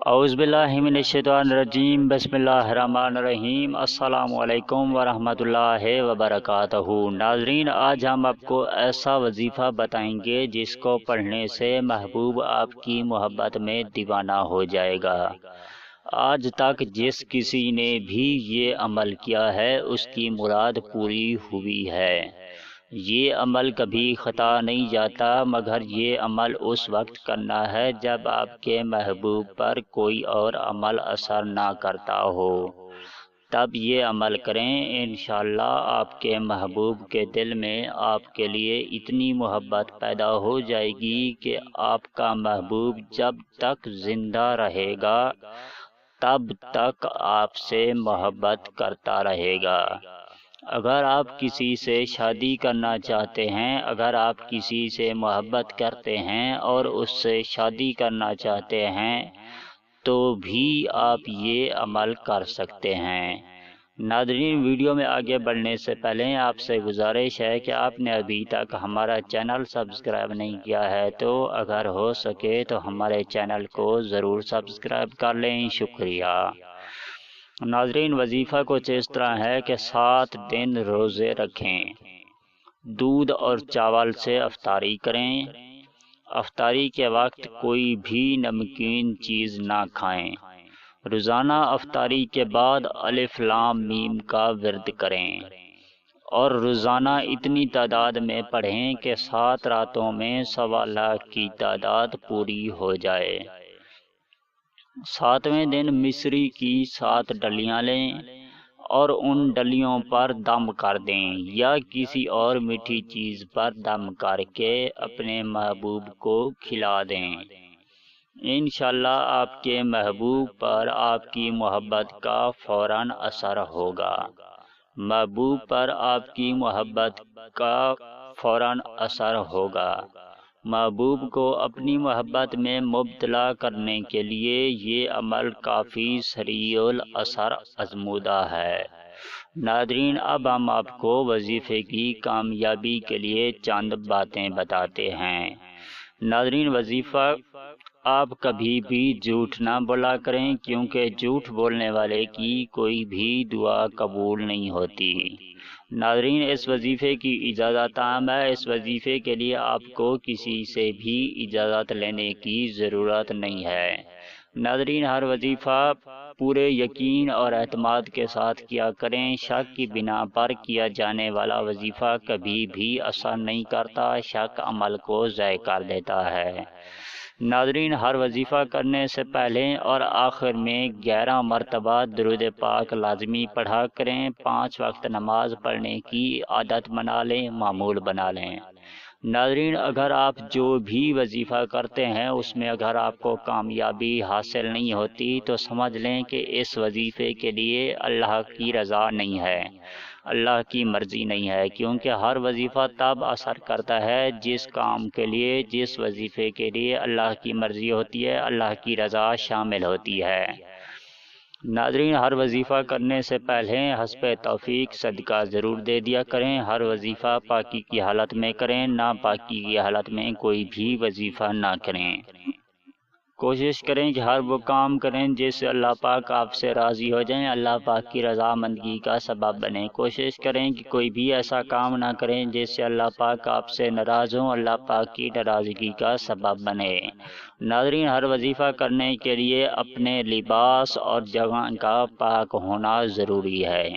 औज़ुबिल्लाहिमिनश्शैतानिर्रजीम बिस्मिल्लाहिर्रहमानिर्रहीम अस्सलामु अलैकुम वरहमतुल्लाहि वबरकातुहू। नाज़रीन, आज हम आपको ऐसा वजीफ़ा बताएंगे जिसको पढ़ने से महबूब आपकी मोहब्बत में दीवाना हो जाएगा। आज तक जिस किसी ने भी ये अमल किया है उसकी मुराद पूरी हुई है। ये अमल कभी ख़ता नहीं जाता, मगर ये अमल उस वक्त करना है जब आपके महबूब पर कोई और अमल असर ना करता हो। तब ये अमल करें, इंशाअल्लाह आपके महबूब के दिल में आपके लिए इतनी मोहब्बत पैदा हो जाएगी कि आपका महबूब जब तक ज़िंदा रहेगा तब तक आपसे मोहब्बत करता रहेगा। अगर आप किसी से शादी करना चाहते हैं, अगर आप किसी से मोहब्बत करते हैं और उससे शादी करना चाहते हैं तो भी आप ये अमल कर सकते हैं। नाज़रीन, वीडियो में आगे बढ़ने से पहले आपसे गुजारिश है कि आपने अभी तक हमारा चैनल सब्सक्राइब नहीं किया है तो अगर हो सके तो हमारे चैनल को ज़रूर सब्सक्राइब कर लें। शुक्रिया। नाज़रीन, वजीफ़ा कुछ इस तरह है कि 7 दिन रोज़े रखें, दूध और चावल से अफ्तारी करें, अफ्तारी के वक्त कोई भी नमकीन चीज़ ना खाएं, रोज़ाना अफ्तारी के बाद अलिफ लाम मीम का विर्द करें और रोज़ाना इतनी तादाद में पढ़ें कि 7 रातों में 1.25 लाख की तादाद पूरी हो जाए। 7वें दिन मिस्री की 7 डलियां लें और उन डलियों पर दम कर दें या किसी और मीठी चीज़ पर दम करके अपने महबूब को खिला दें। इंशाअल्लाह आपके महबूब पर आपकी मोहब्बत का फ़ौरन असर होगा। महबूब पर आपकी मोहब्बत का फ़ौरन असर होगा। महबूब को अपनी मोहब्बत में मुब्तला करने के लिए ये अमल काफ़ी सरीउल असर आज़मूदा है। नाज़रीन, अब हम आपको वजीफ़े की कामयाबी के लिए चंद बातें बताते हैं। नाज़रीन, वजीफ़ा आप कभी भी झूठ ना बोला करें, क्योंकि झूठ बोलने वाले की कोई भी दुआ कबूल नहीं होती। नाज़रीन, इस वजीफ़े की इजाज़त आम है। इस वजीफ़े के लिए आपको किसी से भी इजाज़त लेने की ज़रूरत नहीं है। नाज़रीन, हर वजीफ़ा पूरे यकीन और एतमाद के साथ किया करें। शक की बिना पर किया जाने वाला वजीफ़ा कभी भी असर नहीं करता, शक अमल को ज़ाय कर देता है। नाज़रीन, हर वजीफ़ा करने से पहले और आखिर में 11 मरतबा दुरूद पाक लाजमी पढ़ा करें। 5 वक्त नमाज पढ़ने की आदत बना लें, मामूल बना लें। नाज़रीन, अगर आप जो भी वजीफ़ा करते हैं उसमें अगर आपको कामयाबी हासिल नहीं होती तो समझ लें कि इस वजीफ़े के लिए अल्लाह की रज़ा नहीं है, अल्लाह की मर्ज़ी नहीं है, क्योंकि हर वजीफ़ा तब असर करता है जिस काम के लिए, जिस वजीफ़े के लिए अल्लाह की मर्ज़ी होती है, अल्लाह की रज़ा शामिल होती है। नाज़रीन, हर वजीफ़ा करने से पहले हस्बे तौफीक सदका ज़रूर दे दिया करें। हर वजीफ़ा पाकी की हालत में करें, ना पाकी की हालत में कोई भी वजीफ़ा ना करें। कोशिश करें कि हर वो काम करें जिससे अल्लाह पाक आपसे राज़ी हो जाएं, अल्लाह पाक की रज़ामंदगी का सबब बने। कोशिश करें कि कोई भी ऐसा काम ना करें जिससे अल्लाह पाक आपसे नाराज़ हों, अल्लाह पाक की नाराज़गी का सबब बने। नाज़रीन, हर वजीफ़ा करने के लिए अपने लिबास और जगह का पाक होना ज़रूरी है।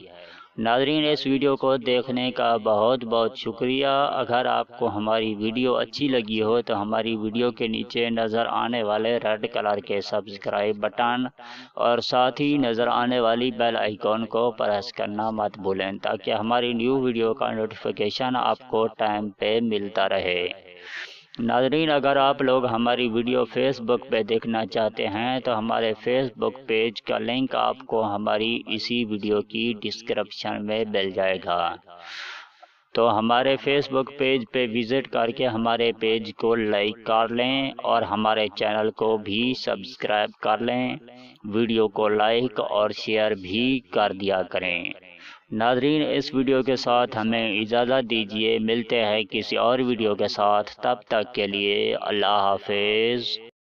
नाज़रीन, इस वीडियो को देखने का बहुत बहुत शुक्रिया। अगर आपको हमारी वीडियो अच्छी लगी हो तो हमारी वीडियो के नीचे नज़र आने वाले रेड कलर के सब्सक्राइब बटन और साथ ही नज़र आने वाली बेल आइकॉन को प्रेस करना मत भूलें, ताकि हमारी न्यू वीडियो का नोटिफिकेशन आपको टाइम पे मिलता रहे। नाज़रीन, अगर आप लोग हमारी वीडियो फेसबुक पे देखना चाहते हैं तो हमारे फेसबुक पेज का लिंक आपको हमारी इसी वीडियो की डिस्क्रिप्शन में मिल जाएगा। तो हमारे फेसबुक पेज पे विज़िट करके हमारे पेज को लाइक कर लें और हमारे चैनल को भी सब्सक्राइब कर लें। वीडियो को लाइक और शेयर भी कर दिया करें। नाज़रीन, इस वीडियो के साथ हमें इजाज़त दीजिए। मिलते हैं किसी और वीडियो के साथ, तब तक के लिए अल्लाह हाफ़िज़।